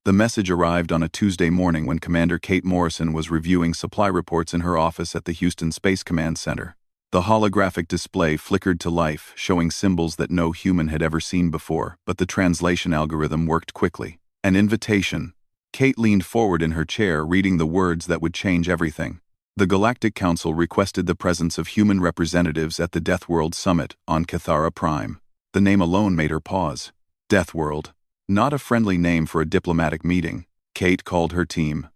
The message arrived on a Tuesday morning when Commander Kate Morrison was reviewing supply reports in her office at the Houston Space Command Center. The holographic display flickered to life, showing symbols that no human had ever seen before, but the translation algorithm worked quickly. An invitation. Kate leaned forward in her chair, reading the words that would change everything. The Galactic Council requested the presence of human representatives at the Deathworld Summit on Cathara Prime. The name alone made her pause. Deathworld. Not a friendly name for a diplomatic meeting. Kate called her team.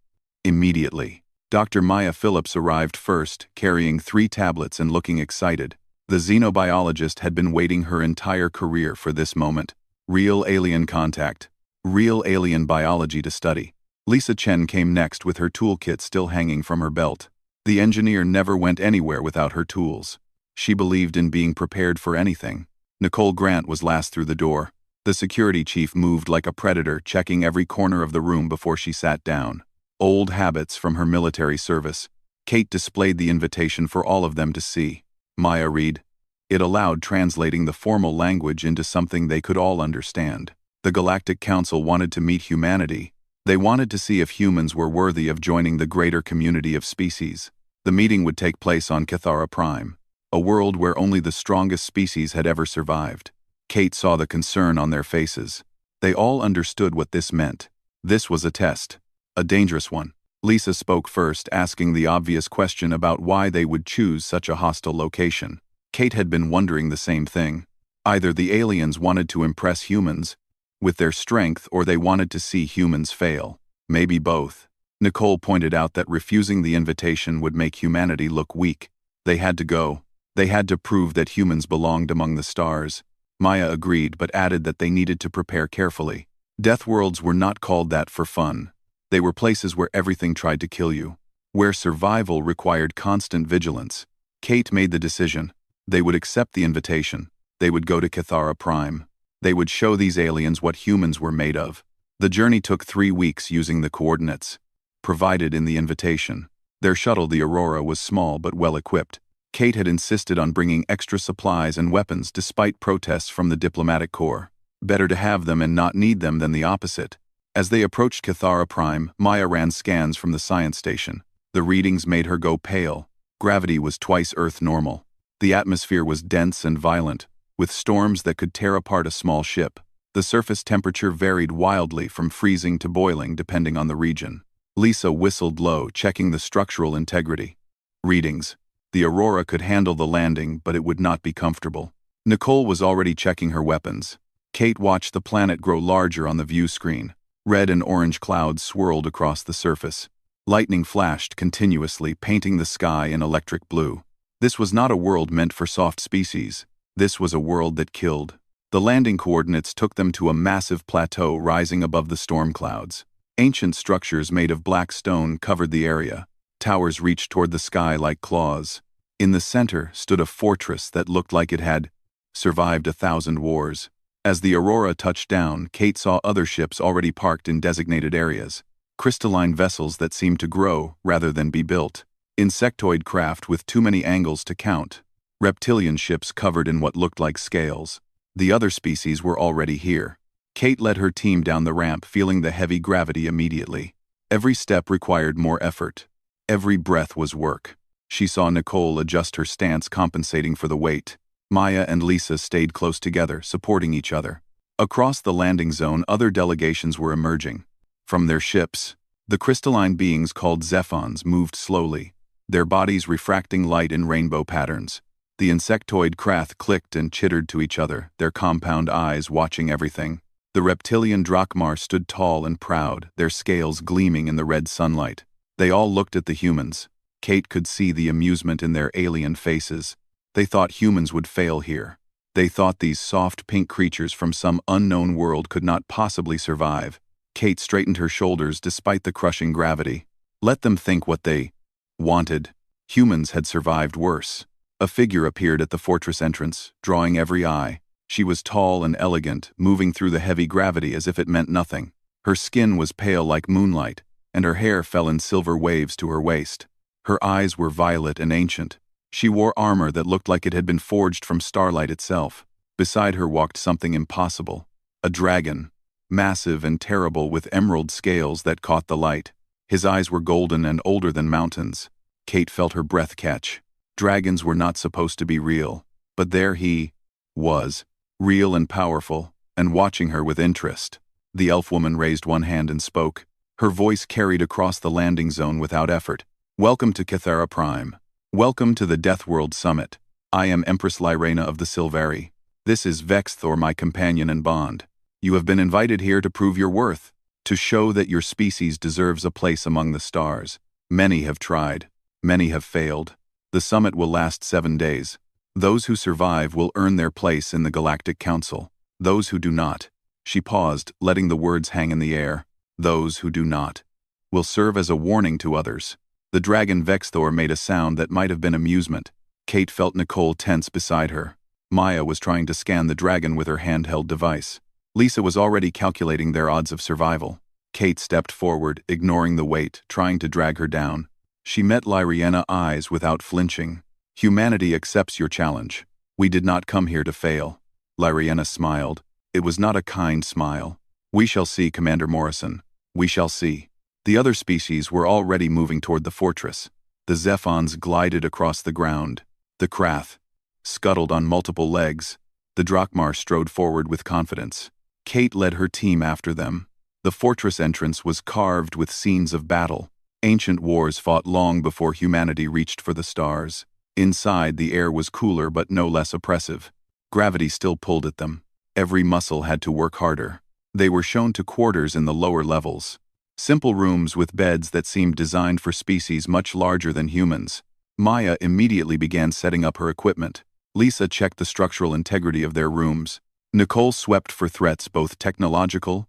Immediately. Dr. Maya Phillips arrived first, carrying 3 tablets and looking excited. The xenobiologist had been waiting her entire career for this moment. Real alien contact. Real alien biology to study. Lisa Chen came next with her toolkit still hanging from her belt. The engineer never went anywhere without her tools. She believed in being prepared for anything. Nicole Grant was last through the door. The security chief moved like a predator, checking every corner of the room before she sat down. Old habits from her military service. Kate displayed the invitation for all of them to see. Maya read. It allowed translating the formal language into something they could all understand. The Galactic Council wanted to meet humanity. They wanted to see if humans were worthy of joining the greater community of species. The meeting would take place on Cathara Prime, a world where only the strongest species had ever survived. Kate saw the concern on their faces. They all understood what this meant. This was a test. A dangerous one. Lisa spoke first, asking the obvious question about why they would choose such a hostile location. Kate had been wondering the same thing. Either the aliens wanted to impress humans with their strength, or they wanted to see humans fail. Maybe both. Nicole pointed out that refusing the invitation would make humanity look weak. They had to go. They had to prove that humans belonged among the stars. Maya agreed, but added that they needed to prepare carefully. Deathworlds were not called that for fun. They were places where everything tried to kill you, where survival required constant vigilance. Kate made the decision. They would accept the invitation. They would go to Cathara Prime. They would show these aliens what humans were made of. The journey took 3 weeks using the coordinates provided in the invitation. Their shuttle, the Aurora, was small but well-equipped. Kate had insisted on bringing extra supplies and weapons despite protests from the diplomatic corps. Better to have them and not need them than the opposite. As they approached Cathara Prime, Maya ran scans from the science station. The readings made her go pale. Gravity was twice Earth normal. The atmosphere was dense and violent, with storms that could tear apart a small ship. The surface temperature varied wildly from freezing to boiling depending on the region. Lisa whistled low, checking the structural integrity. Readings. The Aurora could handle the landing, but it would not be comfortable. Nicole was already checking her weapons. Kate watched the planet grow larger on the view screen. Red and orange clouds swirled across the surface. Lightning flashed continuously, painting the sky in electric blue. This was not a world meant for soft species. This was a world that killed. The landing coordinates took them to a massive plateau rising above the storm clouds. Ancient structures made of black stone covered the area. Towers reached toward the sky like claws. In the center stood a fortress that looked like it had survived 1,000 wars. As the Aurora touched down, Kate saw other ships already parked in designated areas. Crystalline vessels that seemed to grow rather than be built. Insectoid craft with too many angles to count. Reptilian ships covered in what looked like scales. The other species were already here. Kate led her team down the ramp, feeling the heavy gravity immediately. Every step required more effort. Every breath was work. She saw Nicole adjust her stance, compensating for the weight. Maya and Lisa stayed close together, supporting each other. Across the landing zone, other delegations were emerging. From their ships, the crystalline beings called Zephons moved slowly, their bodies refracting light in rainbow patterns. The insectoid craft clicked and chittered to each other, their compound eyes watching everything. The reptilian Drakmar stood tall and proud, their scales gleaming in the red sunlight. They all looked at the humans. Kate could see the amusement in their alien faces. They thought humans would fail here. They thought these soft pink creatures from some unknown world could not possibly survive. Kate straightened her shoulders despite the crushing gravity. Let them think what they wanted. Humans had survived worse. A figure appeared at the fortress entrance, drawing every eye. She was tall and elegant, moving through the heavy gravity as if it meant nothing. Her skin was pale like moonlight, and her hair fell in silver waves to her waist. Her eyes were violet and ancient. She wore armor that looked like it had been forged from starlight itself. Beside her walked something impossible. A dragon. massive and terrible with emerald scales that caught the light. His eyes were golden and older than mountains. Kate felt her breath catch. Dragons were not supposed to be real, but there he was, real and powerful, and watching her with interest. The elf woman raised one hand and spoke. Her voice carried across the landing zone without effort. Welcome to Kythera Prime. Welcome to the Deathworld Summit. I am Empress Lyrena of the Silvari. This is Vexthor, my companion and bond. You have been invited here to prove your worth, to show that your species deserves a place among the stars. Many have tried. Many have failed. The summit will last 7 days. Those who survive will earn their place in the Galactic Council. Those who do not. She paused, letting the words hang in the air. Those who do not will serve as a warning to others. The dragon Vexthor made a sound that might have been amusement. Kate felt Nicole tense beside her. Maya was trying to scan the dragon with her handheld device. Lisa was already calculating their odds of survival. Kate stepped forward, ignoring the weight, trying to drag her down. She met Lyrena's eyes without flinching. Humanity accepts your challenge. We did not come here to fail. Lyrena smiled. It was not a kind smile. We shall see, Commander Morrison. We shall see. The other species were already moving toward the fortress. The Zephons glided across the ground. The Krath scuttled on multiple legs. The Drakmar strode forward with confidence. Kate led her team after them. The fortress entrance was carved with scenes of battle. Ancient wars fought long before humanity reached for the stars. Inside, the air was cooler but no less oppressive. Gravity still pulled at them. Every muscle had to work harder. They were shown to quarters in the lower levels. Simple rooms with beds that seemed designed for species much larger than humans. Maya immediately began setting up her equipment. Lisa checked the structural integrity of their rooms. Nicole swept for threats both technological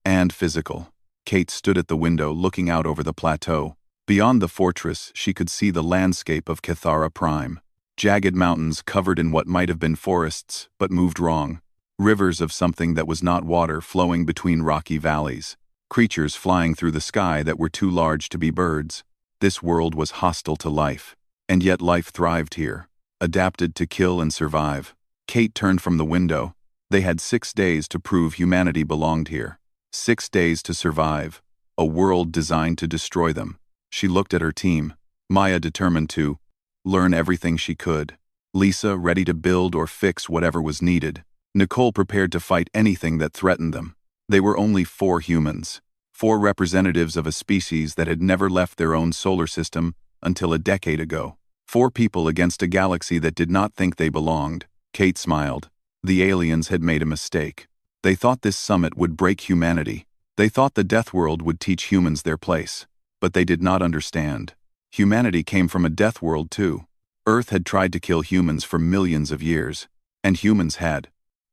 and physical. Kate stood at the window looking out over the plateau. Beyond the fortress, she could see the landscape of Kythera Prime. Jagged mountains covered in what might have been forests, but moved wrong. Rivers of something that was not water flowing between rocky valleys. Creatures flying through the sky that were too large to be birds. This world was hostile to life. And yet life thrived here, adapted to kill and survive. Kate turned from the window. They had 6 days to prove humanity belonged here. 6 days to survive. A world designed to destroy them. She looked at her team. Maya determined to learn everything she could. Lisa ready to build or fix whatever was needed. Nicole prepared to fight anything that threatened them. They were only 4 humans. 4 representatives of a species that had never left their own solar system until a decade ago. 4 people against a galaxy that did not think they belonged. Kate smiled. The aliens had made a mistake. They thought this summit would break humanity. They thought the Deathworld would teach humans their place. But they did not understand. Humanity came from a Deathworld too. Earth had tried to kill humans for millions of years. And humans had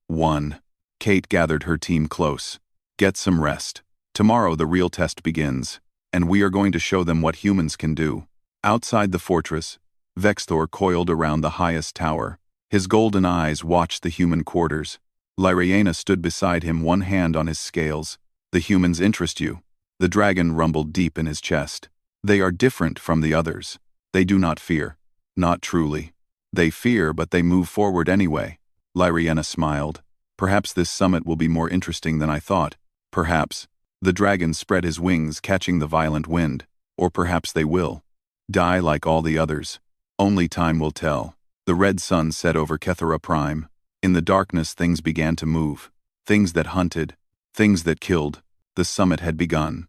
won. Kate gathered her team close. Get some rest. Tomorrow the real test begins. And we are going to show them what humans can do. Outside the fortress, Vexthor coiled around the highest tower. His golden eyes watched the human quarters. Lyrena stood beside him, one hand on his scales. The humans interest you. The dragon rumbled deep in his chest. They are different from the others. They do not fear. Not truly. They fear, but they move forward anyway. Lyrena smiled. Perhaps this summit will be more interesting than I thought. Perhaps. The dragon spread his wings, catching the violent wind. Or perhaps they will die like all the others. Only time will tell. The red sun set over Kythera Prime. In the darkness, things began to move. Things that hunted. Things that killed. The summit had begun.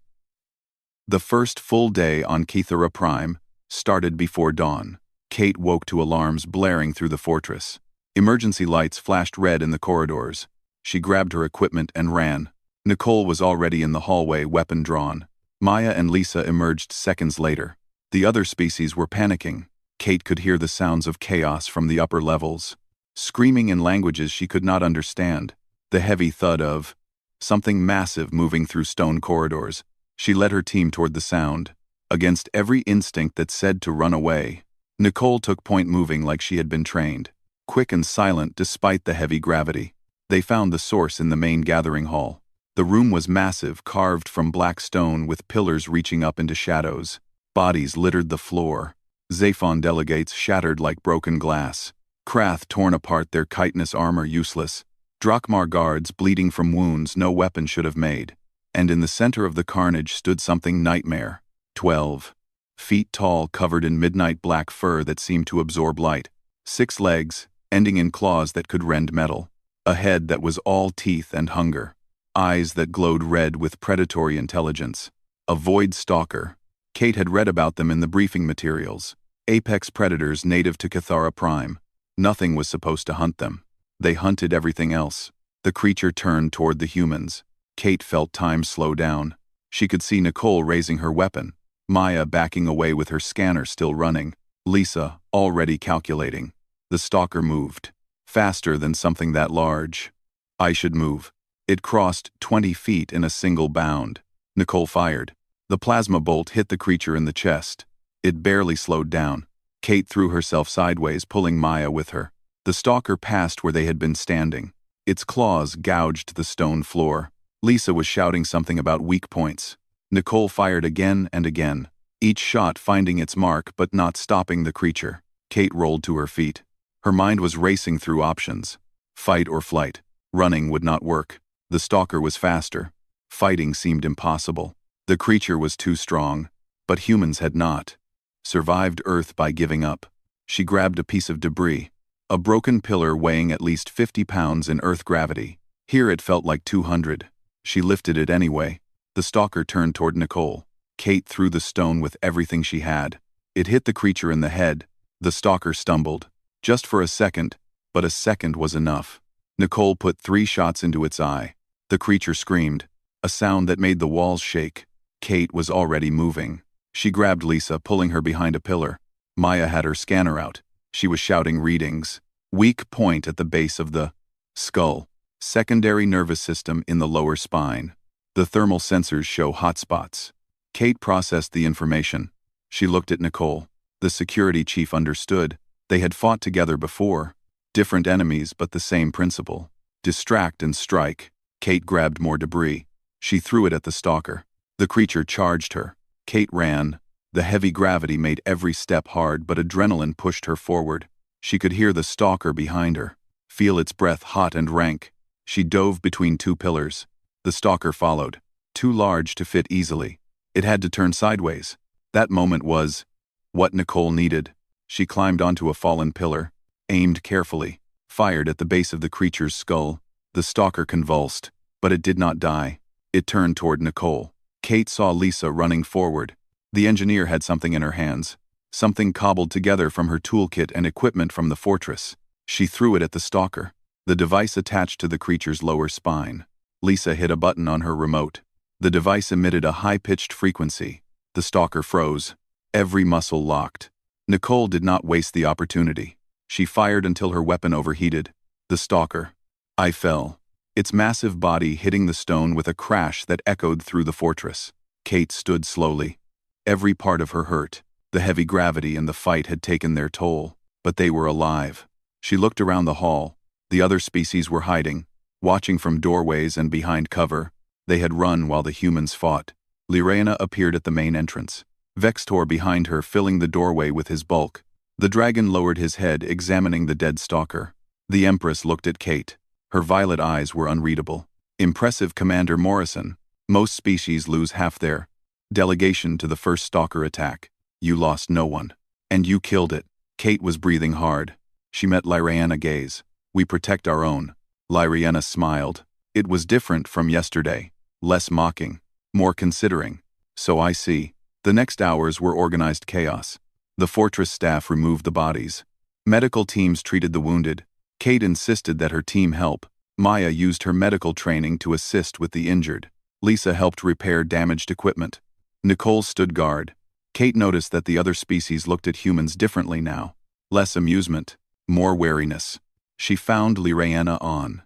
The first full day on Kythera Prime started before dawn. Kate woke to alarms blaring through the fortress. Emergency lights flashed red in the corridors. She grabbed her equipment and ran. Nicole was already in the hallway, weapon drawn. Maya and Lisa emerged seconds later. The other species were panicking. Kate could hear the sounds of chaos from the upper levels. Screaming in languages she could not understand. The heavy thud of something massive moving through stone corridors. She led her team toward the sound. Against every instinct that said to run away, Nicole took point, moving like she had been trained. Quick and silent despite the heavy gravity. They found the source in the main gathering hall. The room was massive, carved from black stone with pillars reaching up into shadows. Bodies littered the floor. Zephon delegates shattered like broken glass. Krath torn apart, their chitinous armor useless. Drakmar guards bleeding from wounds no weapon should have made. And in the center of the carnage stood something nightmare. 12 feet tall, covered in midnight black fur that seemed to absorb light. 6 legs, ending in claws that could rend metal. A head that was all teeth and hunger. Eyes that glowed red with predatory intelligence. A void stalker. Kate had read about them in the briefing materials. Apex predators native to Cathara Prime. Nothing was supposed to hunt them. They hunted everything else. The creature turned toward the humans. Kate felt time slow down. She could see Nicole raising her weapon. Maya backing away with her scanner still running. Lisa already calculating. The stalker moved. Faster than something that large. I should move. It crossed 20 feet in a single bound. Nicole fired. The plasma bolt hit the creature in the chest. It barely slowed down. Kate threw herself sideways, pulling Maya with her. The stalker passed where they had been standing. Its claws gouged the stone floor. Lisa was shouting something about weak points. Nicole fired again and again, each shot finding its mark but not stopping the creature. Kate rolled to her feet. Her mind was racing through options. Fight or flight. Running would not work. The stalker was faster. Fighting seemed impossible. The creature was too strong. But humans had not survived Earth by giving up. She grabbed a piece of debris. A broken pillar weighing at least 50 pounds in Earth gravity. Here it felt like 200. She lifted it anyway. The stalker turned toward Nicole. Kate threw the stone with everything she had. It hit the creature in the head. The stalker stumbled. Just for a second, but a second was enough. Nicole put 3 shots into its eye. The creature screamed, a sound that made the walls shake. Kate was already moving. She grabbed Lisa, pulling her behind a pillar. Maya had her scanner out. She was shouting readings. Weak point at the base of the skull. Secondary nervous system in the lower spine. The thermal sensors show hotspots. Kate processed the information. She looked at Nicole. The security chief understood. They had fought together before. Different enemies, but the same principle. Distract and strike. Kate grabbed more debris. She threw it at the stalker. The creature charged her. Kate ran. The heavy gravity made every step hard, but adrenaline pushed her forward. She could hear the stalker behind her. Feel its breath hot and rank. She dove between 2 pillars. The stalker followed. Too large to fit easily. It had to turn sideways. That moment was what Nicole needed. She climbed onto a fallen pillar, aimed carefully, fired at the base of the creature's skull. The stalker convulsed, but it did not die. It turned toward Nicole. Kate saw Lisa running forward. The engineer had something in her hands, something cobbled together from her toolkit and equipment from the fortress. She threw it at the stalker. The device attached to the creature's lower spine. Lisa hit a button on her remote. The device emitted a high-pitched frequency. The stalker froze. Every muscle locked. Nicole did not waste the opportunity. She fired until her weapon overheated. The stalker. I fell. Its massive body hitting the stone with a crash that echoed through the fortress. Kate stood slowly. Every part of her hurt. The heavy gravity and the fight had taken their toll, but they were alive. She looked around the hall. The other species were hiding, watching from doorways and behind cover. They had run while the humans fought. Lyrena appeared at the main entrance. Vextor behind her, filling the doorway with his bulk. The dragon lowered his head, examining the dead stalker. The Empress looked at Kate. Her violet eyes were unreadable. Impressive, Commander Morrison. Most species lose half their delegation to the first stalker attack. You lost no one. And you killed it. Kate was breathing hard. She met Lyrena gaze. We protect our own. Lyrena smiled. It was different from yesterday. Less mocking. More considering. So I see. The next hours were organized chaos. The fortress staff removed the bodies. Medical teams treated the wounded. Kate insisted that her team help. Maya used her medical training to assist with the injured. Lisa helped repair damaged equipment. Nicole stood guard. Kate noticed that the other species looked at humans differently now. Less amusement. More wariness. She found Lyrena on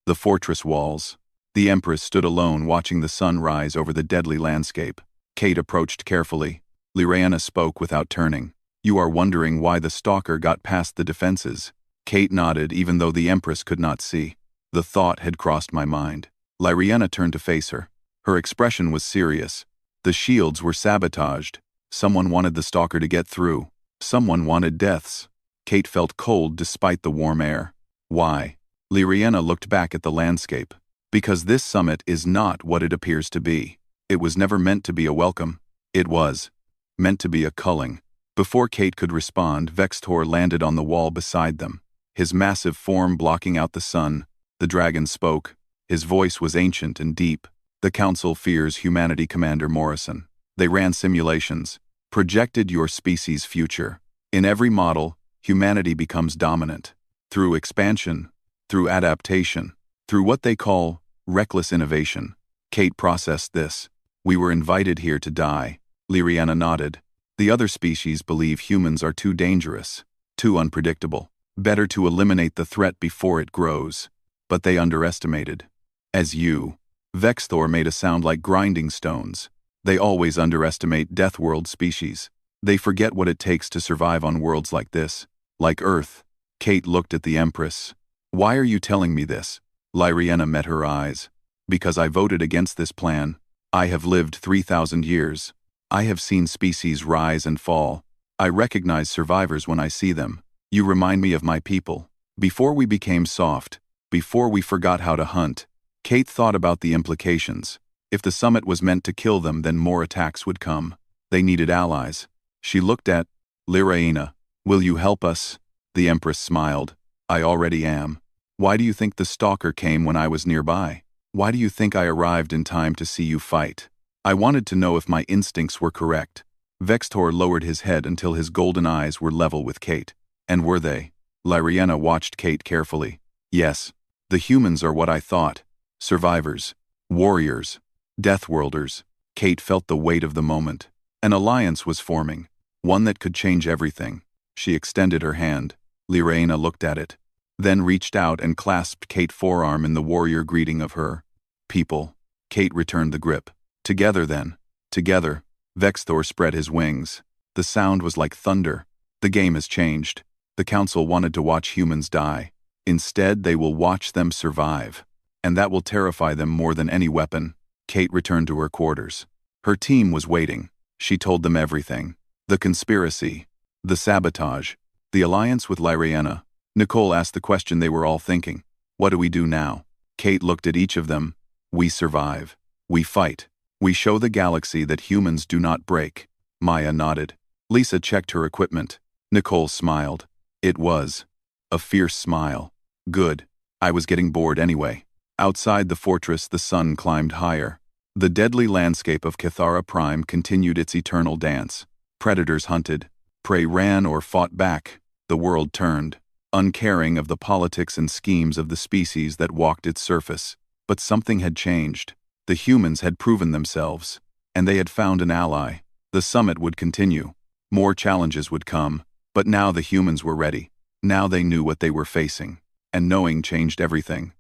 the fortress walls. The Empress stood alone, watching the sun rise over the deadly landscape. Kate approached carefully. Lyrena spoke without turning. You are wondering why the stalker got past the defenses. Kate nodded, even though the Empress could not see. The thought had crossed my mind. Lyrena turned to face her. Her expression was serious. The shields were sabotaged. Someone wanted the stalker to get through. Someone wanted deaths. Kate felt cold despite the warm air. Why? Lyriana looked back at the landscape. Because this summit is not what it appears to be. It was never meant to be a welcome. It was meant to be a culling. Before Kate could respond, Vextor landed on the wall beside them, his massive form blocking out the sun. The dragon spoke. His voice was ancient and deep. The Council fears humanity, Commander Morrison. They ran simulations, projected your species' future. In every model, humanity becomes dominant. Through expansion, through adaptation, through what they call reckless innovation. Kate processed this. We were invited here to die. Lyriana nodded. The other species believe humans are too dangerous, too unpredictable. Better to eliminate the threat before it grows. But they underestimated. As you. Vextor made a sound like grinding stones. They always underestimate Deathworld species. They forget what it takes to survive on worlds like this. Like Earth. Kate looked at the Empress. Why are you telling me this? Lyriana met her eyes. Because I voted against this plan. I have lived 3,000 years. I have seen species rise and fall. I recognize survivors when I see them. You remind me of my people. Before we became soft, before we forgot how to hunt, Kate thought about the implications. If the summit was meant to kill them, then more attacks would come. They needed allies. She looked at Lyriana. Will you help us? The Empress smiled. I already am. Why do you think the stalker came when I was nearby? Why do you think I arrived in time to see you fight? I wanted to know if my instincts were correct. Vextor lowered his head until his golden eyes were level with Kate. And were they? Lyriana watched Kate carefully. Yes. The humans are what I thought. Survivors. Warriors. Deathworlders. Kate felt the weight of the moment. An alliance was forming. One that could change everything. She extended her hand. Lyriana looked at it. Then reached out and clasped Kate's forearm in the warrior greeting of her people. Kate returned the grip. Together then. Together. Vextor spread his wings. The sound was like thunder. The game has changed. The Council wanted to watch humans die. Instead, they will watch them survive. And that will terrify them more than any weapon. Kate returned to her quarters. Her team was waiting. She told them everything. The conspiracy. The sabotage. The alliance with Lyriana. Nicole asked the question they were all thinking. What do we do now? Kate looked at each of them. We survive. We fight. We show the galaxy that humans do not break. Maya nodded. Lisa checked her equipment. Nicole smiled. It was a fierce smile. Good. I was getting bored anyway. Outside the fortress, the sun climbed higher. The deadly landscape of Cathara Prime continued its eternal dance. Predators hunted. Prey ran or fought back. The world turned, uncaring of the politics and schemes of the species that walked its surface. But something had changed. The humans had proven themselves, and they had found an ally. The summit would continue. More challenges would come, but now the humans were ready. Now they knew what they were facing, and knowing changed everything.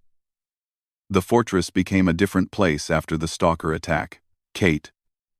The fortress became a different place after the stalker attack. Kate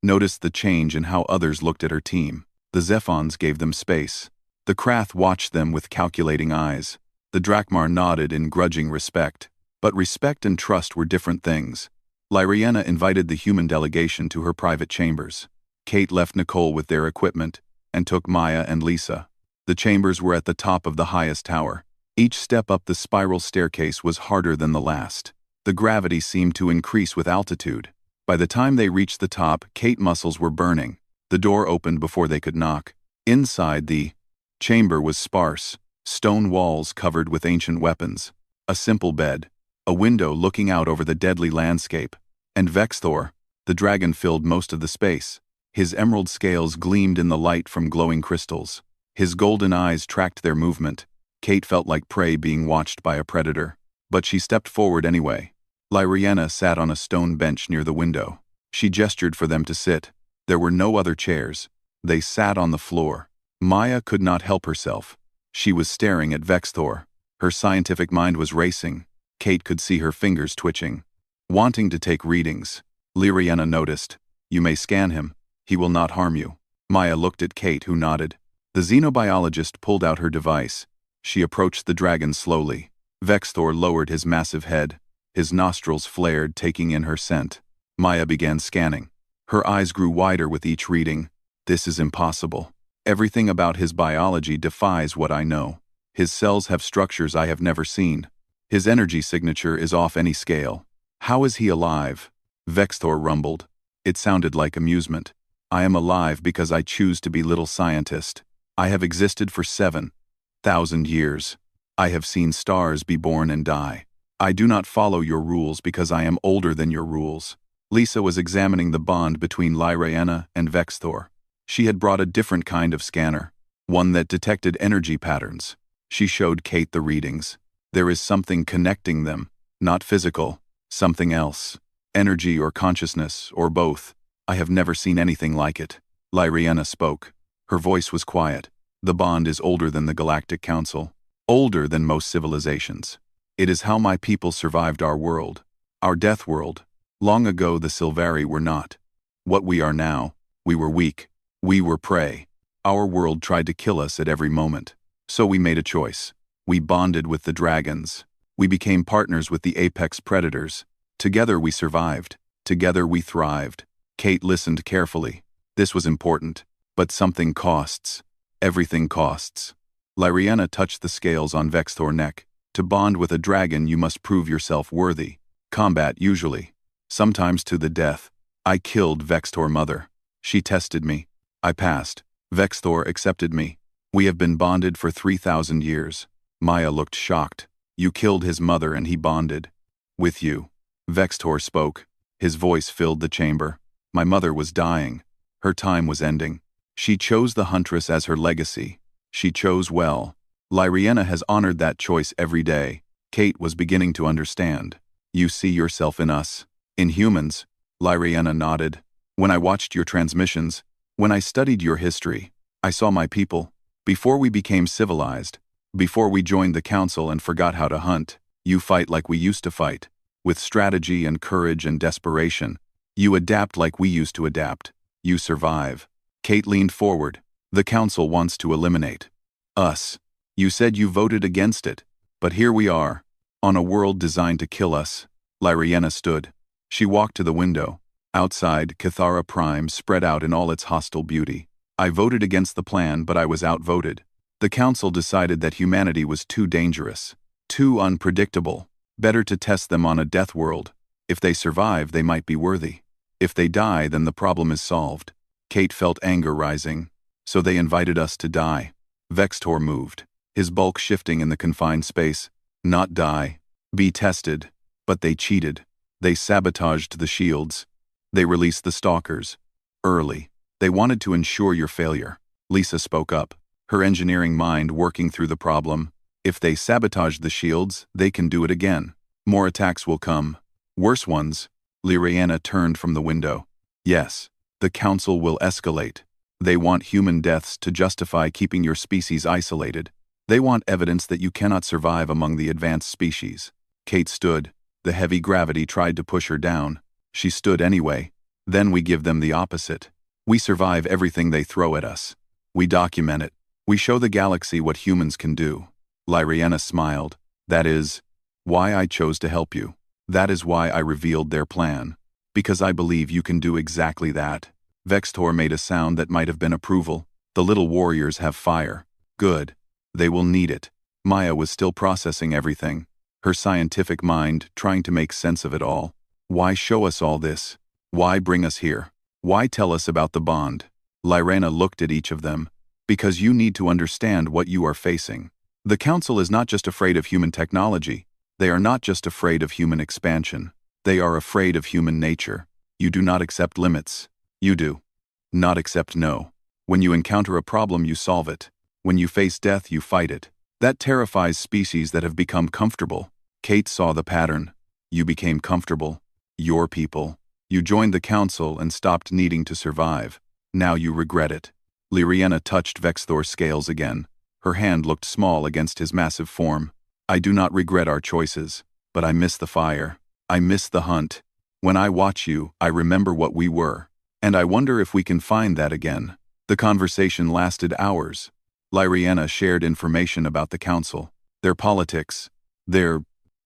noticed the change in how others looked at her team. The Zephons gave them space. The Krath watched them with calculating eyes. The Drakmar nodded in grudging respect. But respect and trust were different things. Lyriana invited the human delegation to her private chambers. Kate left Nicole with their equipment, and took Maya and Lisa. The chambers were at the top of the highest tower. Each step up the spiral staircase was harder than the last. The gravity seemed to increase with altitude. By the time they reached the top, Kate's muscles were burning. The door opened before they could knock. Inside, the chamber was sparse, stone walls covered with ancient weapons, a simple bed, a window looking out over the deadly landscape, and Vextor, the dragon, filled most of the space. His emerald scales gleamed in the light from glowing crystals. His golden eyes tracked their movement. Kate felt like prey being watched by a predator. But she stepped forward anyway. Lyriana sat on a stone bench near the window. She gestured for them to sit. There were no other chairs. They sat on the floor. Maya could not help herself. She was staring at Vextor. Her scientific mind was racing. Kate could see her fingers twitching. Wanting to take readings, Lyriana noticed. You may scan him. He will not harm you. Maya looked at Kate, who nodded. The xenobiologist pulled out her device. She approached the dragon slowly. Vextor lowered his massive head. His nostrils flared, taking in her scent. Maya began scanning. Her eyes grew wider with each reading. This is impossible. Everything about his biology defies what I know. His cells have structures I have never seen. His energy signature is off any scale. How is he alive? Vexthor rumbled. It sounded like amusement. I am alive because I choose to be little scientist. I have existed for 7,000 years. I have seen stars be born and die. I do not follow your rules because I am older than your rules. Lisa was examining the bond between Lyraena and Vexthor. She had brought a different kind of scanner, one that detected energy patterns. She showed Kate the readings. There is something connecting them, not physical, something else. Energy or consciousness, or both. I have never seen anything like it. Lyraena spoke. Her voice was quiet. The bond is older than the Galactic Council, older than most civilizations. It is how my people survived our world, our death world. Long ago the Silvari were not what we are now. We were weak. We were prey. Our world tried to kill us at every moment. So we made a choice. We bonded with the dragons. We became partners with the apex predators. Together we survived. Together we thrived. Kate listened carefully. This was important. But something costs. Everything costs. Lyraena touched the scales on Vexthor's neck. To bond with a dragon you must prove yourself worthy. Combat usually. Sometimes to the death. I killed Vexthor's mother. She tested me. I passed. Vexthor accepted me. We have been bonded for 3,000 years. Maya looked shocked. You killed his mother and he bonded with you. Vexthor spoke. His voice filled the chamber. My mother was dying. Her time was ending. She chose the Huntress as her legacy. She chose well. Lyraena has honored that choice every day. Kate was beginning to understand. You see yourself in us. In humans. Lyraena nodded. When I watched your transmissions, when I studied your history, I saw my people. Before we became civilized, before we joined the council and forgot how to hunt, you fight like we used to fight. With strategy and courage and desperation. You adapt like we used to adapt. You survive. Kate leaned forward. The council wants to eliminate us. You said you voted against it. But here we are. On a world designed to kill us. Lyraena stood. She walked to the window. Outside, Cathara Prime spread out in all its hostile beauty. I voted against the plan, but I was outvoted. The council decided that humanity was too dangerous. Too unpredictable. Better to test them on a death world. If they survive, they might be worthy. If they die, then the problem is solved. Kate felt anger rising. So they invited us to die. Vexthor moved, his bulk shifting in the confined space. Not die. Be tested. But they cheated. They sabotaged the shields. They released the stalkers. Early. They wanted to ensure your failure. Lisa spoke up, her engineering mind working through the problem. If they sabotage the shields, they can do it again. More attacks will come. Worse ones. Lyraena turned from the window. Yes. The council will escalate. They want human deaths to justify keeping your species isolated. They want evidence that you cannot survive among the advanced species. Kate stood. The heavy gravity tried to push her down. She stood anyway. Then we give them the opposite. We survive everything they throw at us. We document it. We show the galaxy what humans can do. Lyraena smiled. That is why I chose to help you. That is why I revealed their plan. Because I believe you can do exactly that. Vexthor made a sound that might have been approval. The little warriors have fire. Good. They will need it. Maya was still processing everything. Her scientific mind trying to make sense of it all. Why show us all this? Why bring us here? Why tell us about the bond? Lyraena looked at each of them. Because you need to understand what you are facing. The council is not just afraid of human technology. They are not just afraid of human expansion. They are afraid of human nature. You do not accept limits. You do. Not accept no. When you encounter a problem, you solve it. When you face death, you fight it. That terrifies species that have become comfortable. Kate saw the pattern. You became comfortable. Your people. You joined the council and stopped needing to survive. Now you regret it. Lyraena touched Vexthor's scales again. Her hand looked small against his massive form. I do not regret our choices, but I miss the fire. I miss the hunt. When I watch you, I remember what we were. And I wonder if we can find that again. The conversation lasted hours. Lyraena shared information about the council, their politics, their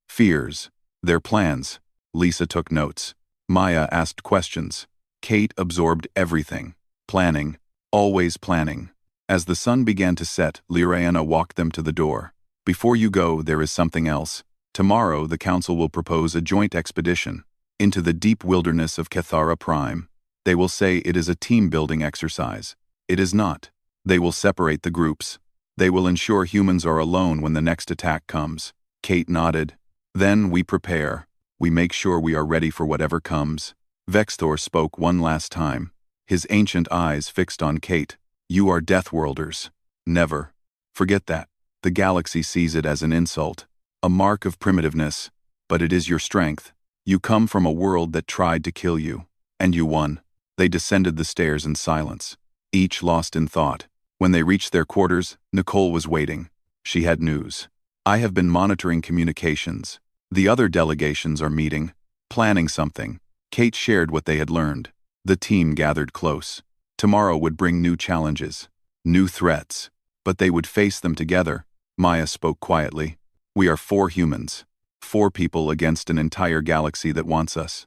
fears, their plans. Lisa took notes. Maya asked questions. Kate absorbed everything. Planning. Always planning. As the sun began to set, Lyraena walked them to the door. Before you go, there is something else. Tomorrow, the Council will propose a joint expedition into the deep wilderness of Cathara Prime. They will say it is a team-building exercise. It is not. They will separate the groups. They will ensure humans are alone when the next attack comes. Kate nodded. Then we prepare. We make sure we are ready for whatever comes. Vexthor spoke one last time, his ancient eyes fixed on Kate. You are Deathworlders. Never. Forget that. The galaxy sees it as an insult, a mark of primitiveness, but it is your strength. You come from a world that tried to kill you, and you won. They descended the stairs in silence, each lost in thought. When they reached their quarters, Nicole was waiting. She had news. I have been monitoring communications. The other delegations are meeting, planning something. Kate shared what they had learned. The team gathered close. Tomorrow would bring new challenges, new threats, but they would face them together. Maya spoke quietly. We are 4 humans. 4 people against an entire galaxy that wants us.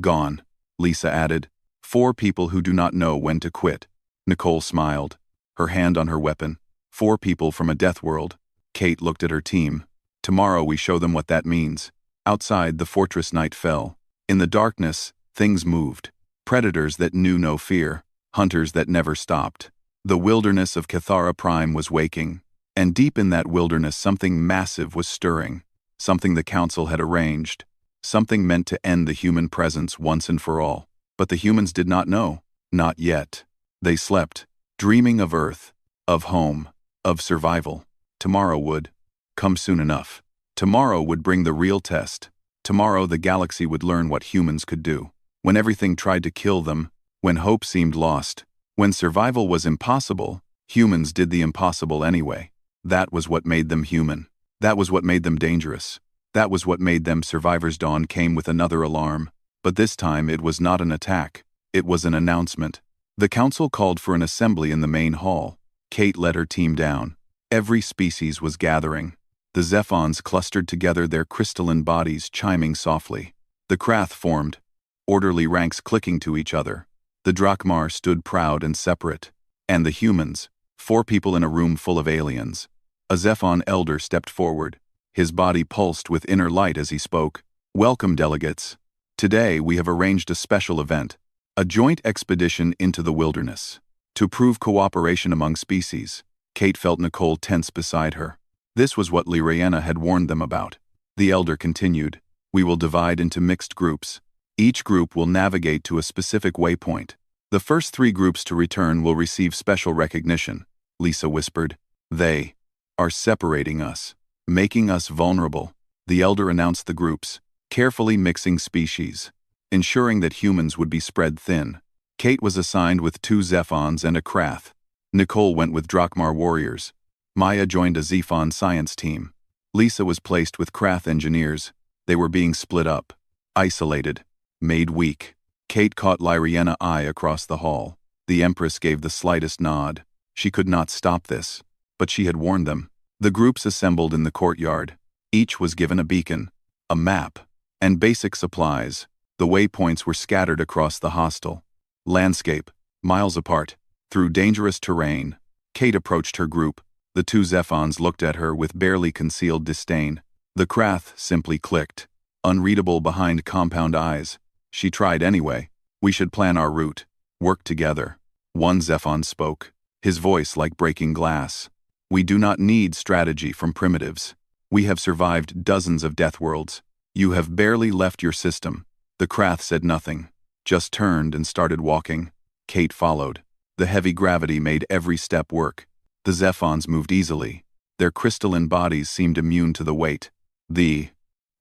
Gone, Lisa added. 4 people who do not know when to quit. Nicole smiled, her hand on her weapon. 4 people from a death world. Kate looked at her team. Tomorrow we show them what that means. Outside, the fortress night fell. In the darkness, things moved. Predators that knew no fear. Hunters that never stopped. The wilderness of Cathara Prime was waking. And deep in that wilderness something massive was stirring. Something the Council had arranged. Something meant to end the human presence once and for all. But the humans did not know. Not yet. They slept, dreaming of Earth, of home, of survival. Tomorrow would come soon enough. Tomorrow would bring the real test. Tomorrow the galaxy would learn what humans could do. When everything tried to kill them, when hope seemed lost, when survival was impossible, humans did the impossible anyway. That was what made them human. That was what made them dangerous. That was what made them survivors. Dawn came with another alarm. But this time it was not an attack. It was an announcement. The Council called for an assembly in the main hall. Kate led her team down. Every species was gathering. The Zephons clustered together, their crystalline bodies chiming softly. The Krath formed, orderly ranks clicking to each other. The Drakmar stood proud and separate. And the humans, 4 people in a room full of aliens. A Zephon elder stepped forward. His body pulsed with inner light as he spoke. Welcome, delegates. Today we have arranged a special event. A joint expedition into the wilderness. To prove cooperation among species. Kate felt Nicole tense beside her. This was what Lyriana had warned them about. The elder continued. We will divide into mixed groups. Each group will navigate to a specific waypoint. The first 3 groups to return will receive special recognition. Lisa whispered. They are separating us, making us vulnerable. The elder announced the groups, carefully mixing species, ensuring that humans would be spread thin. Kate was assigned with 2 Zephons and a Krath. Nicole went with Drakmar warriors. Maya joined a Zephon science team. Lisa was placed with Krath engineers. They were being split up, isolated, made weak. Kate caught Lyriana's eye across the hall. The Empress gave the slightest nod. She could not stop this, but she had warned them. The groups assembled in the courtyard. Each was given a beacon, a map, and basic supplies. The waypoints were scattered across the hostile landscape, miles apart, through dangerous terrain. Kate approached her group. The 2 Zephons looked at her with barely concealed disdain. The Krath simply clicked, unreadable behind compound eyes. She tried anyway. We should plan our route, work together. One Zephon spoke, his voice like breaking glass. We do not need strategy from primitives. We have survived dozens of death worlds. You have barely left your system. The Krath said nothing, just turned and started walking. Kate followed. The heavy gravity made every step work. The Zephons moved easily. Their crystalline bodies seemed immune to the weight. The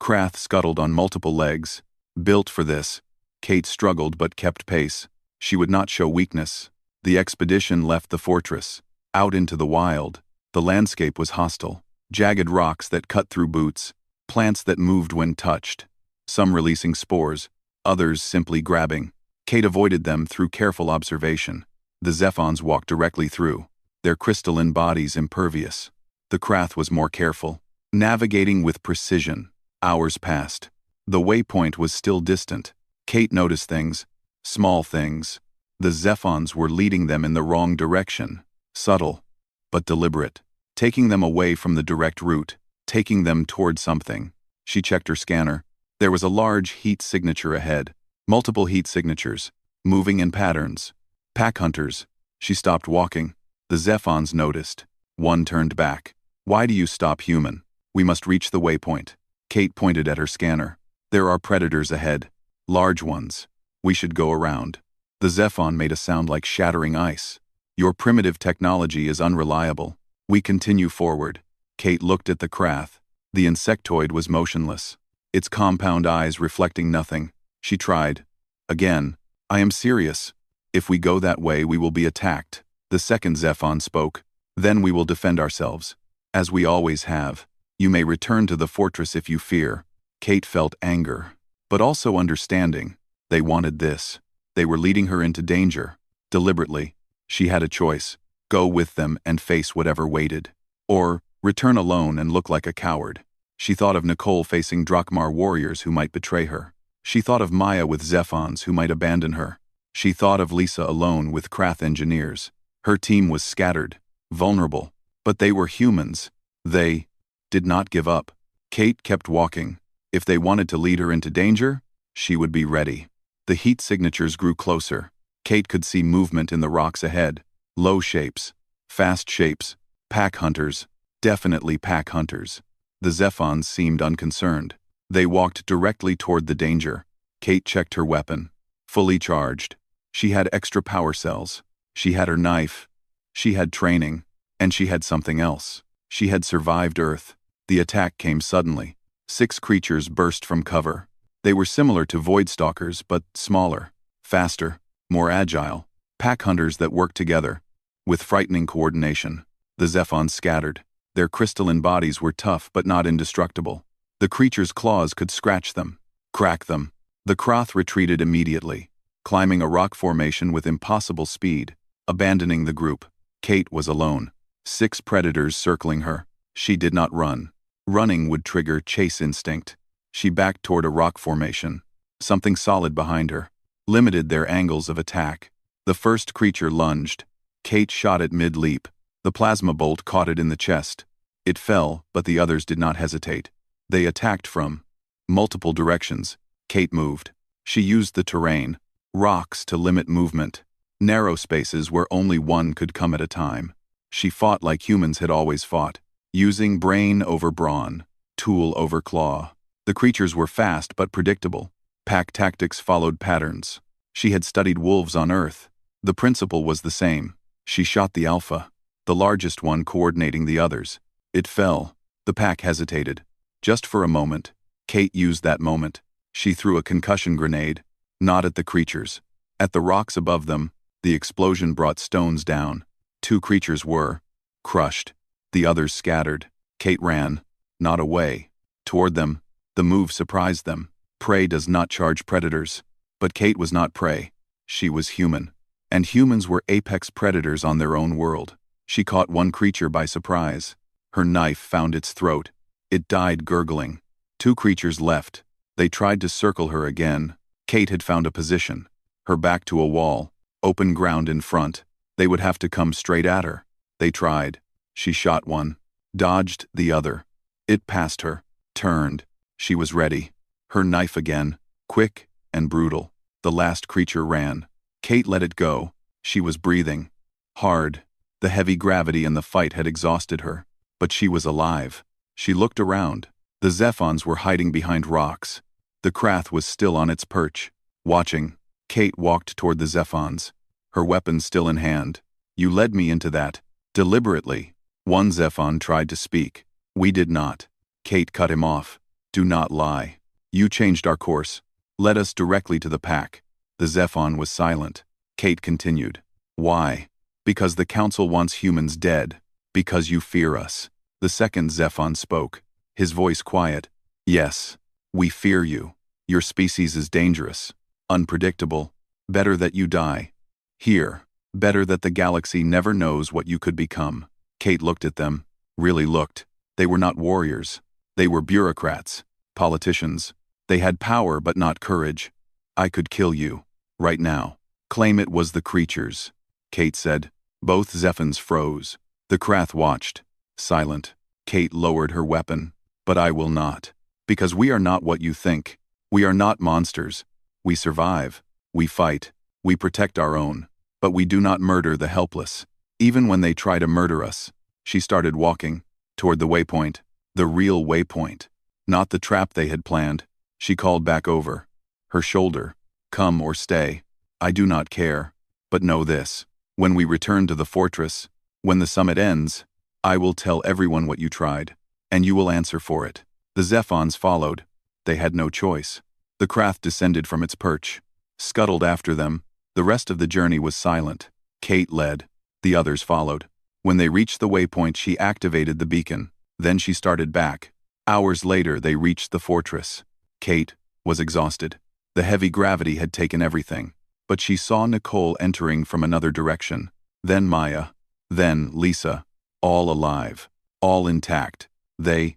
Krath scuttled on multiple legs. Built for this. Kate struggled but kept pace. She would not show weakness. The expedition left the fortress, out into the wild. The landscape was hostile. Jagged rocks that cut through boots. Plants that moved when touched. Some releasing spores, others simply grabbing. Kate avoided them through careful observation. The Zephons walked directly through, their crystalline bodies impervious. The Krath was more careful, navigating with precision. Hours passed. The waypoint was still distant. Kate noticed things, small things. The Zephons were leading them in the wrong direction, subtle, but deliberate, taking them away from the direct route, taking them toward something. She checked her scanner. There was a large heat signature ahead. Multiple heat signatures, moving in patterns. Pack hunters. She stopped walking. The Zephons noticed. One turned back. Why do you stop, human? We must reach the waypoint. Kate pointed at her scanner. There are predators ahead. Large ones. We should go around. The Zephon made a sound like shattering ice. Your primitive technology is unreliable. We continue forward. Kate looked at the Krath. The insectoid was motionless, its compound eyes reflecting nothing. She tried. Again. I am serious. If we go that way, we will be attacked. The second Zephon spoke. Then we will defend ourselves. As we always have. You may return to the fortress if you fear. Kate felt anger, but also understanding. They wanted this. They were leading her into danger. Deliberately. She had a choice. Go with them and face whatever waited. Or, return alone and look like a coward. She thought of Nicole facing Drakmar warriors who might betray her. She thought of Maya with Zephons who might abandon her. She thought of Lisa alone with Krath engineers. Her team was scattered, vulnerable, but they were humans. They did not give up. Kate kept walking. If they wanted to lead her into danger, she would be ready. The heat signatures grew closer. Kate could see movement in the rocks ahead. Low shapes, fast shapes, pack hunters, definitely pack hunters. The Zephons seemed unconcerned. They walked directly toward the danger. Kate checked her weapon. Fully charged. She had extra power cells. She had her knife. She had training. And she had something else. She had survived Earth. The attack came suddenly. 6 creatures burst from cover. They were similar to Voidstalkers, but smaller, faster, more agile. Pack hunters that worked together. With frightening coordination. The Zephons scattered. Their crystalline bodies were tough but not indestructible. The creature's claws could scratch them, crack them. The Krath retreated immediately, climbing a rock formation with impossible speed, abandoning the group. Kate was alone. 6 predators circling her. She did not run. Running would trigger chase instinct. She backed toward a rock formation. Something solid behind her limited their angles of attack. The first creature lunged. Kate shot it mid-leap. The plasma bolt caught it in the chest. It fell, but the others did not hesitate. They attacked from multiple directions. Kate moved. She used the terrain, rocks to limit movement, narrow spaces where only one could come at a time. She fought like humans had always fought, using brain over brawn, tool over claw. The creatures were fast but predictable. Pack tactics followed patterns. She had studied wolves on Earth. The principle was the same. She shot the alpha, the largest one coordinating the others. It fell. The pack hesitated. Just for a moment. Kate used that moment. She threw a concussion grenade, not at the creatures. At the rocks above them, the explosion brought stones down. 2 creatures were crushed. The others scattered. Kate ran, not away, toward them. The move surprised them. Prey does not charge predators. But Kate was not prey. She was human. And humans were apex predators on their own world. She caught one creature by surprise. Her knife found its throat. It died gurgling. 2 creatures left. They tried to circle her again. Kate had found a position. Her back to a wall. Open ground in front. They would have to come straight at her. They tried. She shot one. Dodged the other. It passed her. Turned. She was ready. Her knife again. Quick and brutal. The last creature ran. Kate let it go. She was breathing. Hard. The heavy gravity in the fight had exhausted her. But she was alive. She looked around. The Zephons were hiding behind rocks. The Krath was still on its perch, watching. Kate walked toward the Zephons, her weapon still in hand. You led me into that. Deliberately. One Zephon tried to speak. We did not. Kate cut him off. Do not lie. You changed our course. Led us directly to the pack. The Zephon was silent. Kate continued. Why? Because the Council wants humans dead. Because you fear us. The second Zephon spoke, his voice quiet. Yes, we fear you. Your species is dangerous, unpredictable. Better that you die. Here, better that the galaxy never knows what you could become. Kate looked at them, really looked. They were not warriors. They were bureaucrats, politicians. They had power but not courage. I could kill you, right now. Claim it was the creatures, Kate said. Both Zephons froze. The Krath watched. Silent. Kate lowered her weapon. But I will not. Because we are not what you think. We are not monsters. We survive. We fight. We protect our own. But we do not murder the helpless. Even when they try to murder us. She started walking toward the waypoint. The real waypoint. Not the trap they had planned. She called back over her shoulder. Come or stay. I do not care. But know this. When we return to the fortress, when the summit ends, I will tell everyone what you tried. And you will answer for it. The Zephons followed. They had no choice. The craft descended from its perch, scuttled after them. The rest of the journey was silent. Kate led. The others followed. When they reached the waypoint, she activated the beacon. Then she started back. Hours later, they reached the fortress. Kate was exhausted. The heavy gravity had taken everything. But she saw Nicole entering from another direction. Then Maya. Then Lisa. All alive. All intact. They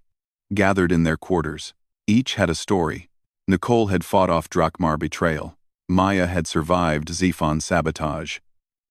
gathered in their quarters. Each had a story. Nicole had fought off Drakmar betrayal. Maya had survived Zephon sabotage.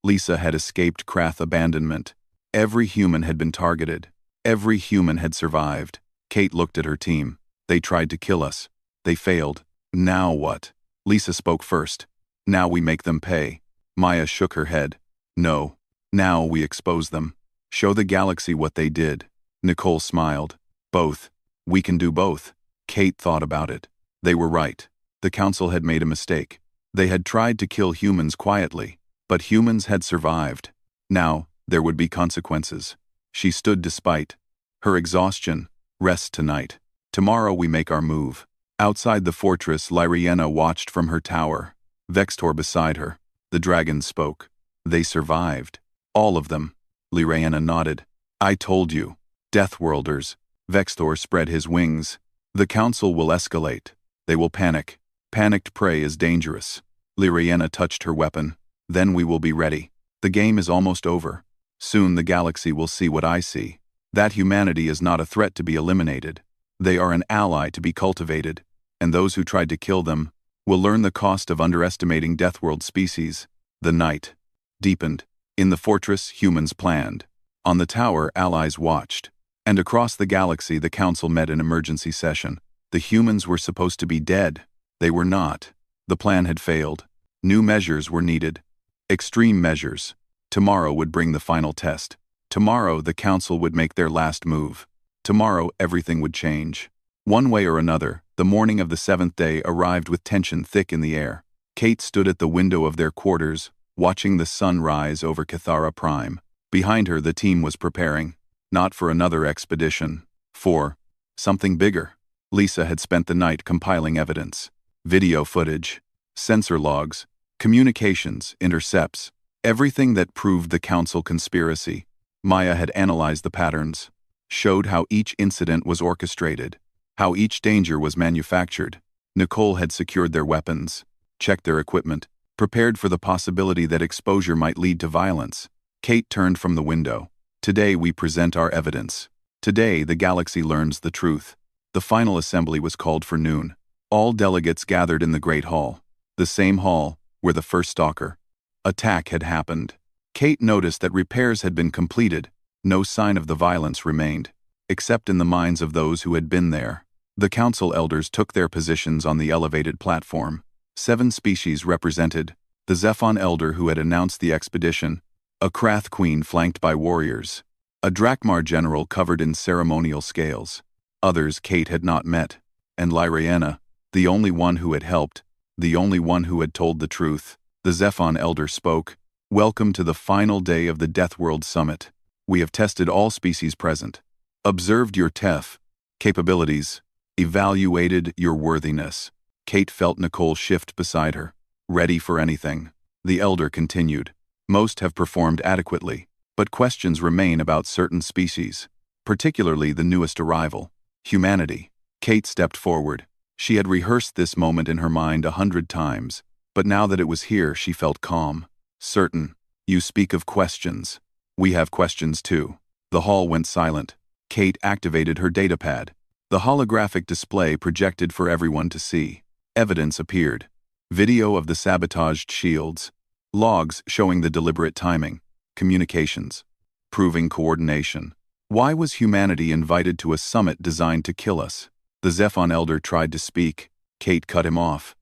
Lisa had escaped Krath abandonment. Every human had been targeted. Every human had survived. Kate looked at her team. They tried to kill us. They failed. Now what? Lisa spoke first. Now we make them pay. Maya shook her head. No. Now we expose them. Show the galaxy what they did. Nicole smiled. Both. We can do both. Kate thought about it. They were right. The council had made a mistake. They had tried to kill humans quietly, but humans had survived. Now, there would be consequences. She stood despite her exhaustion. Rest tonight. Tomorrow we make our move. Outside the fortress, Lyriena watched from her tower. Vextor beside her. The dragons spoke. They survived. All of them. Lyriena nodded. I told you. Deathworlders. Vextor spread his wings. The council will escalate. They will panic. Panicked prey is dangerous. Lyriena touched her weapon. Then we will be ready. The game is almost over. Soon the galaxy will see what I see. That humanity is not a threat to be eliminated. They are an ally to be cultivated. And those who tried to kill them will learn the cost of underestimating Deathworld species. The night deepened. In the fortress, humans planned. On the tower, allies watched. And across the galaxy, the council met in emergency session. The humans were supposed to be dead. They were not. The plan had failed. New measures were needed. Extreme measures. Tomorrow would bring the final test. Tomorrow, the council would make their last move. Tomorrow, everything would change. One way or another, the morning of the 7th day arrived with tension thick in the air. Kate stood at the window of their quarters, watching the sun rise over Cathara Prime. Behind her, the team was preparing. Not for another expedition. For something bigger. Lisa had spent the night compiling evidence. Video footage. Sensor logs. Communications, intercepts. Everything that proved the council conspiracy. Maya had analyzed the patterns. Showed how each incident was orchestrated. How each danger was manufactured. Nicole had secured their weapons. Checked their equipment. Prepared for the possibility that exposure might lead to violence. Kate turned from the window. Today we present our evidence. Today the galaxy learns the truth. The final assembly was called for noon. All delegates gathered in the Great Hall. The same hall where the first stalker attack had happened. Kate noticed that repairs had been completed. No sign of the violence remained, except in the minds of those who had been there. The council elders took their positions on the elevated platform. 7 species represented. The Zephon elder who had announced the expedition. A Krath queen flanked by warriors. A Drakmar general covered in ceremonial scales. Others Kate had not met. And Lyriena, the only one who had helped, the only one who had told the truth. The Zephon elder spoke. Welcome to the final day of the Deathworld Summit. We have tested all species present. Observed your TEF capabilities. Evaluated your worthiness. Kate felt Nicole shift beside her. Ready for anything. The elder continued. Most have performed adequately, but questions remain about certain species, particularly the newest arrival, humanity. Kate stepped forward. She had rehearsed this moment in her mind 100 times, but now that it was here, she felt calm. Certain. You speak of questions. We have questions too. The hall went silent. Kate activated her datapad. The holographic display projected for everyone to see. Evidence appeared. Video of the sabotaged shields. Logs showing the deliberate timing. Communications. Proving coordination. Why was humanity invited to a summit designed to kill us? The Zephon elder tried to speak. Kate cut him off.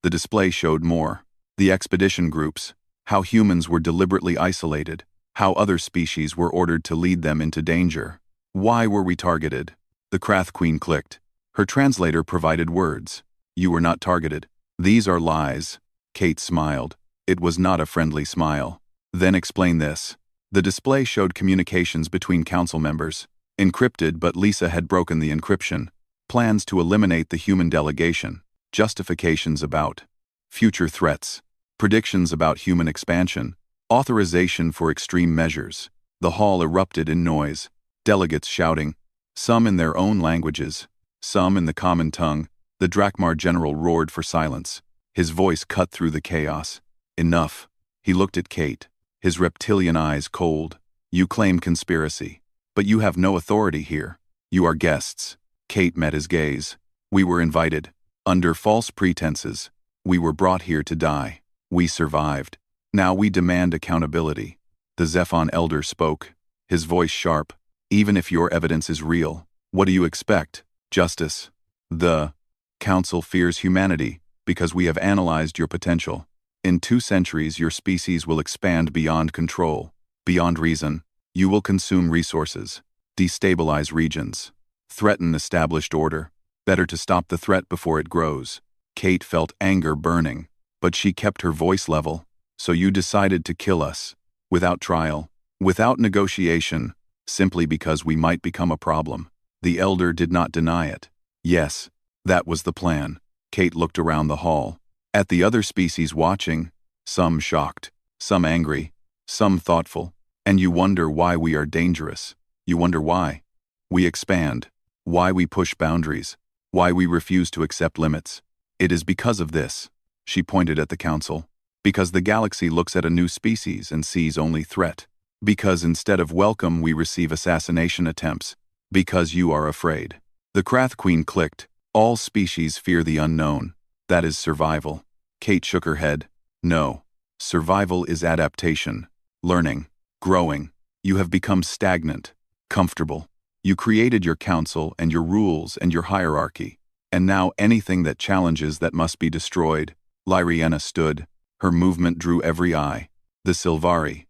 The display showed more. The expedition groups, how humans were deliberately isolated, how other species were ordered to lead them into danger. Why were we targeted? The Krath Queen clicked. Her translator provided words. You were not targeted. These are lies. Kate smiled. It was not a friendly smile. Then explain this. The display showed communications between council members. Encrypted, but Lisa had broken the encryption. Plans to eliminate the human delegation. Justifications about future threats. Predictions about human expansion. Authorization for extreme measures. The hall erupted in noise. Delegates shouting, some in their own languages, some in the common tongue. The Drakmar general roared for silence. His voice cut through the chaos. Enough. He looked at Kate, his reptilian eyes cold. You claim conspiracy, but you have no authority here. You are guests. Kate met his gaze. We were invited. Under false pretenses. We were brought here to die. We survived. Now we demand accountability. The Zephon elder spoke, his voice sharp. Even if your evidence is real, what do you expect? Justice. The Council fears humanity because we have analyzed your potential. In 2 centuries, your species will expand beyond control, beyond reason. You will consume resources, destabilize regions, threaten established order. Better to stop the threat before it grows. Kate felt anger burning, but she kept her voice level. So you decided to kill us, without trial, without negotiation, simply because we might become a problem. The elder did not deny it. Yes, that was the plan. Kate looked around the hall, at the other species watching, some shocked, some angry, some thoughtful. And you wonder why we are dangerous. You wonder why we expand, why we push boundaries, why we refuse to accept limits. It is because of this. She pointed at the council. Because the galaxy looks at a new species and sees only threat. Because instead of welcome we receive assassination attempts. Because you are afraid. The Krath Queen clicked. All species fear the unknown. That is survival. Kate shook her head. No. Survival is adaptation. Learning. Growing. You have become stagnant. Comfortable. You created your council and your rules and your hierarchy. And now anything that challenges that must be destroyed. Lyriana stood. Her movement drew every eye. The Sylvari.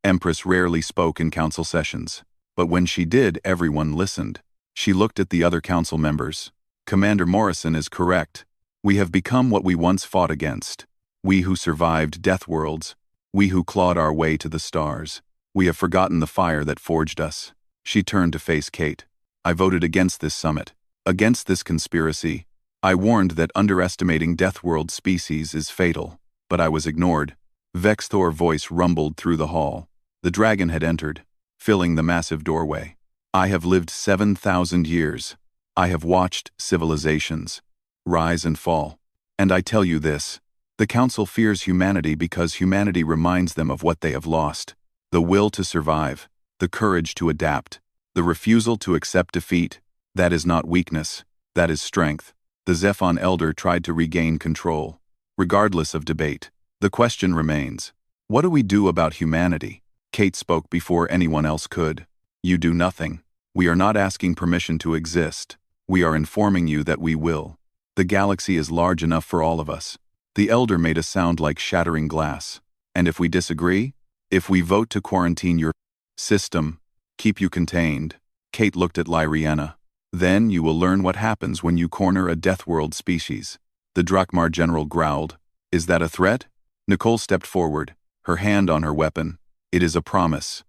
Empress rarely spoke in council sessions, but when she did, everyone listened. She looked at the other council members. Commander Morrison is correct. We have become what we once fought against. We who survived Deathworlds. We who clawed our way to the stars. We have forgotten the fire that forged us. She turned to face Kate. I voted against this summit. Against this conspiracy. I warned that underestimating Deathworld species is fatal. But I was ignored. Vexthor voice rumbled through the hall. The dragon had entered, filling the massive doorway. I have lived 7,000 years. I have watched civilizations rise and fall. And I tell you this, the Council fears humanity because humanity reminds them of what they have lost. The will to survive, the courage to adapt, the refusal to accept defeat. That is not weakness, that is strength. The Zephon elder tried to regain control. Regardless of debate, the question remains, what do we do about humanity? Kate spoke before anyone else could. You do nothing. We are not asking permission to exist. We are informing you that we will. The galaxy is large enough for all of us. The elder made a sound like shattering glass. And if we disagree? If we vote to quarantine your system, keep you contained. Kate looked at Lyriana. Then you will learn what happens when you corner a Deathworld species. The Drakmar general growled. Is that a threat? Nicole stepped forward, her hand on her weapon. It is a promise.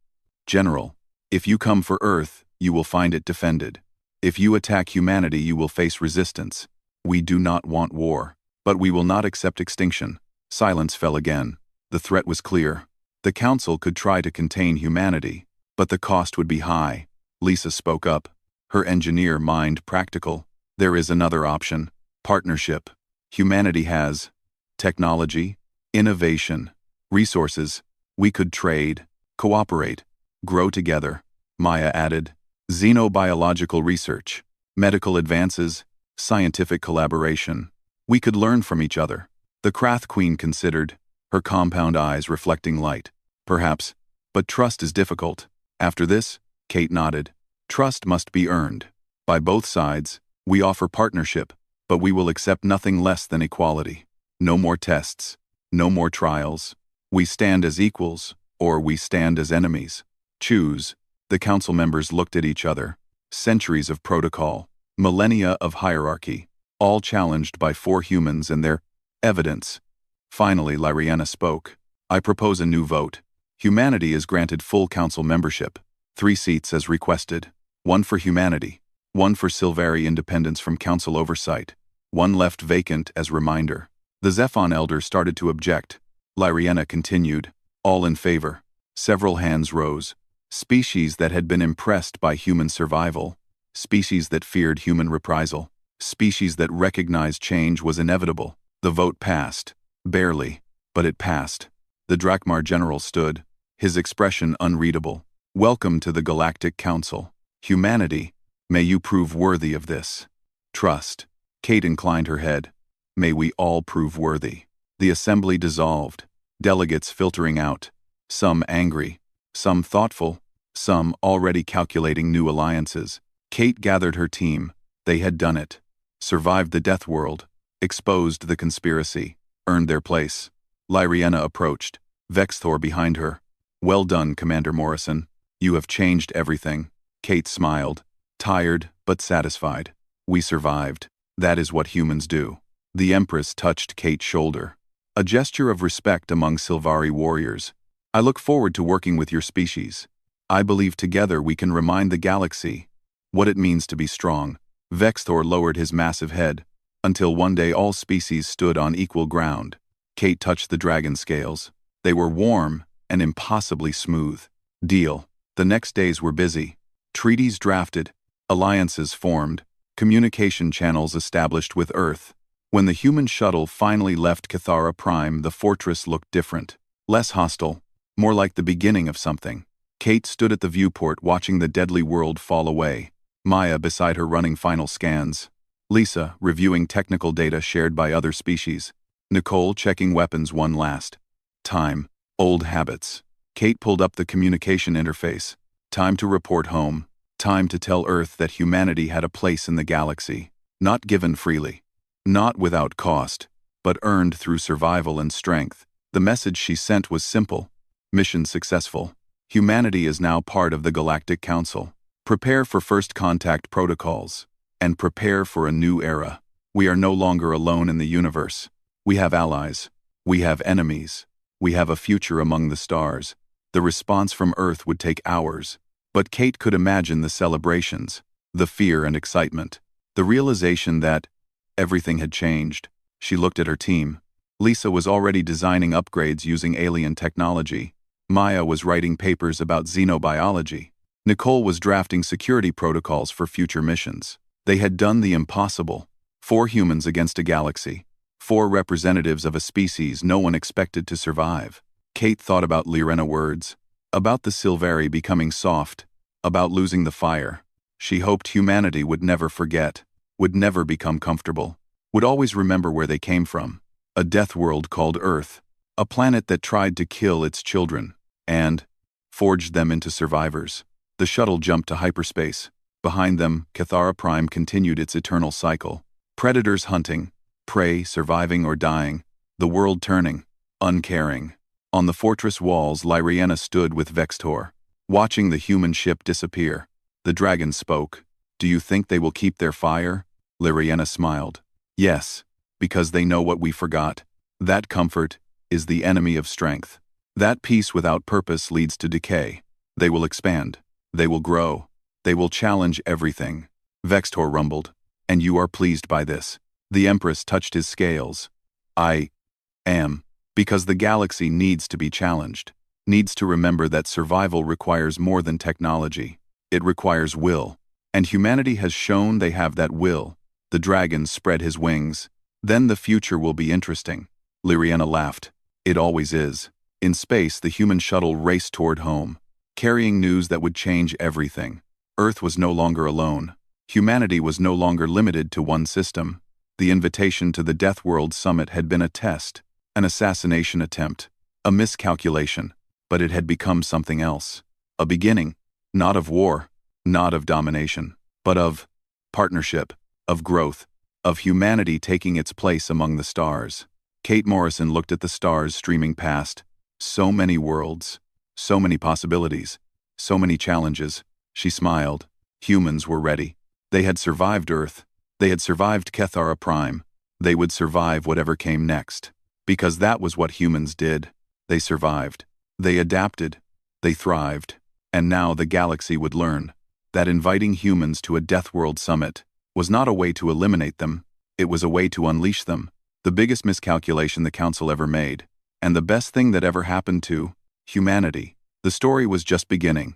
General, if you come for Earth, you will find it defended. If you attack humanity, you will face resistance. We do not want war, but we will not accept extinction. Silence fell again. The threat was clear. The Council could try to contain humanity, but the cost would be high. Lisa spoke up, her engineer mind practical. There is another option. Partnership. Humanity has technology, innovation, resources. We could trade, cooperate, grow together. Maya added, xenobiological research, medical advances, scientific collaboration. We could learn from each other. The Krath Queen considered, her compound eyes reflecting light. Perhaps, but trust is difficult. After this, Kate nodded. Trust must be earned. By both sides, We offer partnership, but we will accept nothing less than equality. No more tests. No more trials. We stand as equals, or we stand as enemies. Choose. The council members looked at each other. Centuries of protocol. Millennia of hierarchy. All challenged by 4 humans and their evidence. Finally, Lyriana spoke. I propose a new vote. Humanity is granted full council membership. 3 seats as requested. 1 for humanity. 1 for Silvari independence from council oversight. 1 left vacant as reminder. The Zephon elder started to object. Lyriana continued. All in favor. Several hands rose. Species that had been impressed by human survival. Species that feared human reprisal. Species that recognized change was inevitable. The vote passed. Barely, but it passed. The Drakmar general stood, his expression unreadable. Welcome to the Galactic Council. Humanity, may you prove worthy of this. Trust. Kate inclined her head. May we all prove worthy. The assembly dissolved. Delegates filtering out. Some angry. Some thoughtful. Some already calculating new alliances. Kate gathered her team. They had done it. Survived the Deathworld. Exposed the conspiracy. Earned their place. Lyriana approached. Vexthor behind her. Well done, Commander Morrison. You have changed everything. Kate smiled. Tired, but satisfied. We survived. That is what humans do. The Empress touched Kate's shoulder. A gesture of respect among Silvari warriors. I look forward to working with your species. I believe together we can remind the galaxy what it means to be strong. Vexthor lowered his massive head, until one day all species stood on equal ground. Kate touched the dragon scales. They were warm and impossibly smooth. Deal. The next days were busy. Treaties drafted, alliances formed, communication channels established with Earth. When the human shuttle finally left Cathara Prime, the fortress looked different. Less hostile, more like the beginning of something. Kate stood at the viewport watching the deadly world fall away. Maya beside her running final scans. Lisa reviewing technical data shared by other species. Nicole checking weapons one last time. Old habits. Kate pulled up the communication interface. Time to report home. Time to tell Earth that humanity had a place in the galaxy. Not given freely. Not without cost, but earned through survival and strength. The message she sent was simple. Mission successful. Humanity is now part of the Galactic Council. Prepare for first contact protocols. And prepare for a new era. We are no longer alone in the universe. We have allies. We have enemies. We have a future among the stars. The response from Earth would take hours. But Kate could imagine the celebrations, the fear and excitement, the realization that everything had changed. She looked at her team. Lisa was already designing upgrades using alien technology. Maya was writing papers about xenobiology. Nicole was drafting security protocols for future missions. They had done the impossible. 4 humans against a galaxy. 4 representatives of a species no one expected to survive. Kate thought about Lyriana words. About the Silvari becoming soft. About losing the fire. She hoped humanity would never forget. Would never become comfortable. Would always remember where they came from. A death world called Earth. A planet that tried to kill its children. And forged them into survivors. The shuttle jumped to hyperspace. Behind them, Cathara Prime continued its eternal cycle. Predators hunting. Prey surviving or dying. The world turning. Uncaring. On the fortress walls, Lyriana stood with Vexthor, watching the human ship disappear. The dragon spoke. Do you think they will keep their fire? Lyriana smiled. Yes, because they know what we forgot. That comfort is the enemy of strength. That peace without purpose leads to decay. They will expand. They will grow. They will challenge everything. Vexthor rumbled. And you are pleased by this. The Empress touched his scales. I am. Because the galaxy needs to be challenged. Needs to remember that survival requires more than technology. It requires will. And humanity has shown they have that will. The dragon spread his wings. Then the future will be interesting. Lyriana laughed. It always is. In space, the human shuttle raced toward home, carrying news that would change everything. Earth was no longer alone. Humanity was no longer limited to one system. The invitation to the Deathworld Summit had been a test, an assassination attempt, a miscalculation, but it had become something else. A beginning, not of war, not of domination, but of partnership. of growth, of humanity taking its place among the stars. Kate Morrison looked at the stars streaming past. So many worlds, so many possibilities, so many challenges. She smiled. Humans were ready. They had survived Earth. They had survived Kethara Prime. They would survive whatever came next. Because that was what humans did. They survived. They adapted. They thrived. And now the galaxy would learn that inviting humans to a Deathworld summit was not a way to eliminate them, it was a way to unleash them. The biggest miscalculation the Council ever made, and the best thing that ever happened to humanity. The story was just beginning.